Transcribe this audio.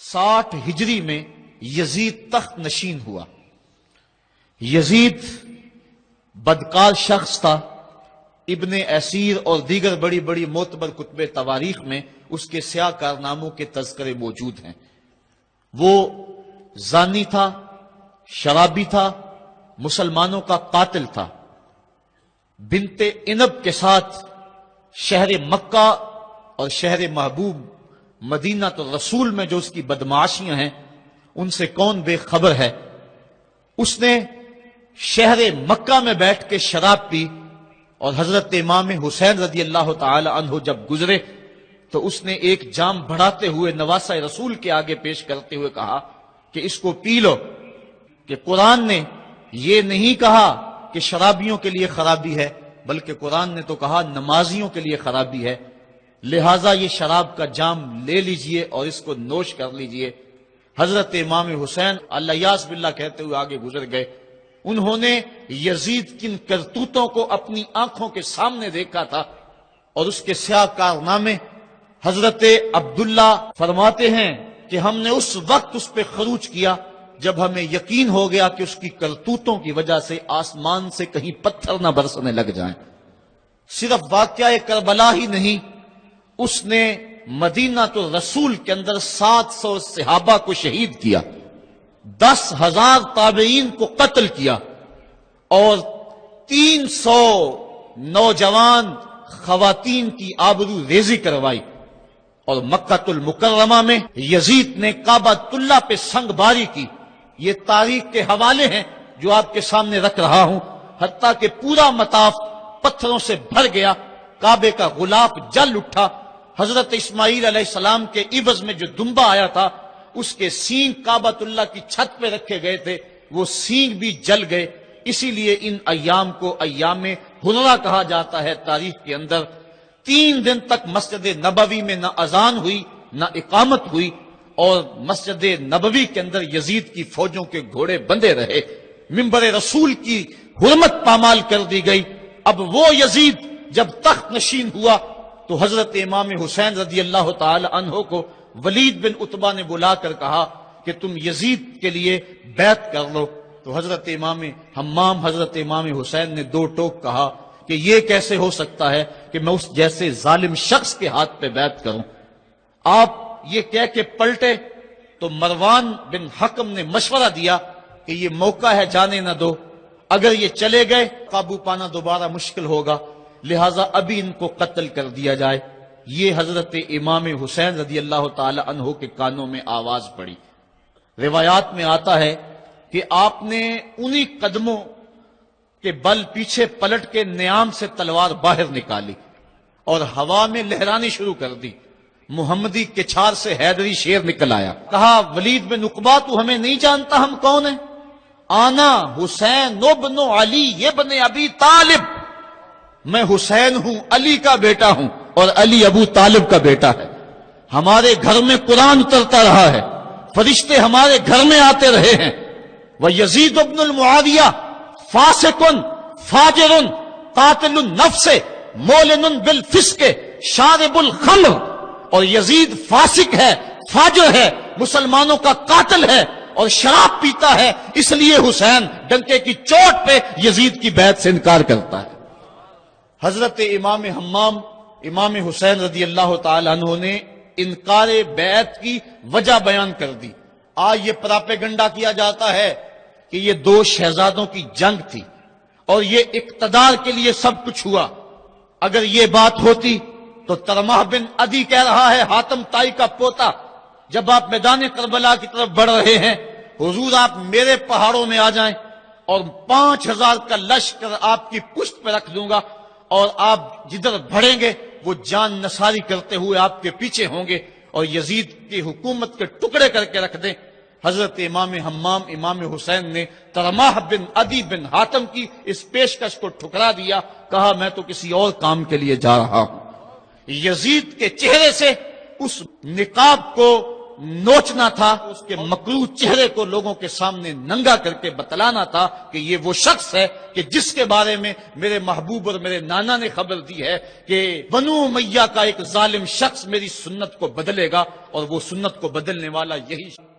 60 ہجری میں یزید تخت نشین ہوا۔ یزید بدکار شخص تھا۔ ابن اسیر اور دیگر بڑی بڑی معتبر کتب تواریخ میں اس کے سیاہ کارناموں کے تذکرے موجود ہیں۔ وہ زانی تھا، شرابی تھا، مسلمانوں کا قاتل تھا۔ بنت عنب کے ساتھ شہر مکہ اور شہر محبوب مدینہ تو رسول میں جو اس کی بدمعاشیاں ہیں ان سے کون بے خبر ہے۔ اس نے شہر مکہ میں بیٹھ کے شراب پی، اور حضرت امام حسین رضی اللہ تعالی عنہ جب گزرے تو اس نے ایک جام بڑھاتے ہوئے نواسہ رسول کے آگے پیش کرتے ہوئے کہا کہ اس کو پی لو، کہ قرآن نے یہ نہیں کہا کہ شرابیوں کے لیے خرابی ہے، بلکہ قرآن نے تو کہا نمازیوں کے لیے خرابی ہے، لہٰذا یہ شراب کا جام لے لیجئے اور اس کو نوش کر لیجئے۔ حضرت امام حسین الیاس باللہ کہتے ہوئے آگے گزر گئے۔ انہوں نے یزید کن کرتوتوں کو اپنی آنکھوں کے سامنے دیکھا تھا، اور اس کے سیاہ کارنامے حضرت عبداللہ فرماتے ہیں کہ ہم نے اس وقت اس پہ خروج کیا جب ہمیں یقین ہو گیا کہ اس کی کرتوتوں کی وجہ سے آسمان سے کہیں پتھر نہ برسنے لگ جائیں۔ صرف واقعہ کربلا ہی نہیں، اس نے مدینہ تو رسول کے اندر 700 صحابہ کو شہید کیا، 10,000 تابعین کو قتل کیا، اور 300 نوجوان خواتین کی آبرو ریزی کروائی۔ اور مکہ المکرمہ میں یزید نے کعبۃ اللہ پہ سنگ باری کی۔ یہ تاریخ کے حوالے ہیں جو آپ کے سامنے رکھ رہا ہوں، حتیٰ کہ پورا مطاف پتھروں سے بھر گیا، کعبے کا غلاف جل اٹھا۔ حضرت اسماعیل علیہ السلام کے عوض میں جو دمبا آیا تھا اس کے سینگ کعبۃ اللہ کی چھت پہ رکھے گئے تھے، وہ سینگ بھی جل گئے۔ اسی لیے ان ایام کو ایام حرہ کہا جاتا ہے تاریخ کے اندر۔ 3 دن تک مسجد نبوی میں نہ اذان ہوئی نہ اقامت ہوئی، اور مسجد نبوی کے اندر یزید کی فوجوں کے گھوڑے بندھے رہے۔ منبر رسول کی حرمت پامال کر دی گئی۔ اب وہ یزید جب تخت نشین ہوا تو حضرت امام حسین رضی اللہ تعالی عنہ کو ولید بن عتبہ نے بلا کر کہا کہ تم یزید کے لیے بیعت کر لو۔ تو حضرت امام حمام حضرت امام حسین نے 2 ٹوک کہا کہ یہ کیسے ہو سکتا ہے کہ میں اس جیسے ظالم شخص کے ہاتھ پہ بیعت کروں۔ آپ یہ کہہ کے پلٹے تو مروان بن حکم نے مشورہ دیا کہ یہ موقع ہے، جانے نہ دو، اگر یہ چلے گئے قابو پانا دوبارہ مشکل ہوگا، لہٰذا ابھی ان کو قتل کر دیا جائے۔ یہ حضرت امام حسین رضی اللہ تعالی عنہ کے کانوں میں آواز پڑی۔ روایات میں آتا ہے کہ آپ نے انہی قدموں کے بل پیچھے پلٹ کے نیام سے تلوار باہر نکالی اور ہوا میں لہرانی شروع کر دی۔ محمدی کے چھار سے حیدری شیر نکل آیا۔ کہا ولید بن عقبہ تو ہمیں نہیں جانتا ہم کون ہیں؟ آنا حسین ابن علی ابن ابی طالب، میں حسین ہوں، علی کا بیٹا ہوں، اور علی ابو طالب کا بیٹا ہے۔ ہمارے گھر میں قرآن اترتا رہا ہے، فرشتے ہمارے گھر میں آتے رہے ہیں۔ وَيَزِيدُ ابن المعاویہ فاسقن فاجرن قاتل النفس مولن بالفسق شارب الخمر، اور یزید فاسق ہے، فاجر ہے، مسلمانوں کا قاتل ہے اور شراب پیتا ہے، اس لیے حسین ڈنکے کی چوٹ پہ یزید کی بیعت سے انکار کرتا ہے۔ حضرت امام حمام امام حسین رضی اللہ تعالی عنہ نے انکار بیعت کی وجہ بیان کر دی۔ آج یہ پراپیگنڈا کیا جاتا ہے کہ یہ 2 شہزادوں کی جنگ تھی اور یہ اقتدار کے لیے سب کچھ ہوا۔ اگر یہ بات ہوتی تو ترمح بن عدی کہہ رہا ہے، حاتم طائی کا پوتا، جب آپ میدان کربلا کی طرف بڑھ رہے ہیں، حضور آپ میرے پہاڑوں میں آ جائیں اور 5000 کا لشکر آپ کی پشت پہ رکھ دوں گا، اور آپ جدھر بڑھیں گے وہ جان نثاری کرتے ہوئے آپ کے پیچھے ہوں گے اور یزید کی حکومت کے ٹکڑے کر کے رکھ دیں۔ حضرت امام حمام امام حسین نے ترمح بن عدی بن حاتم کی اس پیشکش کو ٹھکرا دیا، کہا میں تو کسی اور کام کے لیے جا رہا ہوں۔ یزید کے چہرے سے اس نقاب کو نوچنا تھا، اس کے مکروہ چہرے کو لوگوں کے سامنے ننگا کر کے بتلانا تھا کہ یہ وہ شخص ہے کہ جس کے بارے میں میرے محبوب اور میرے نانا نے خبر دی ہے کہ بنو امیہ کا ایک ظالم شخص میری سنت کو بدلے گا، اور وہ سنت کو بدلنے والا یہی شخص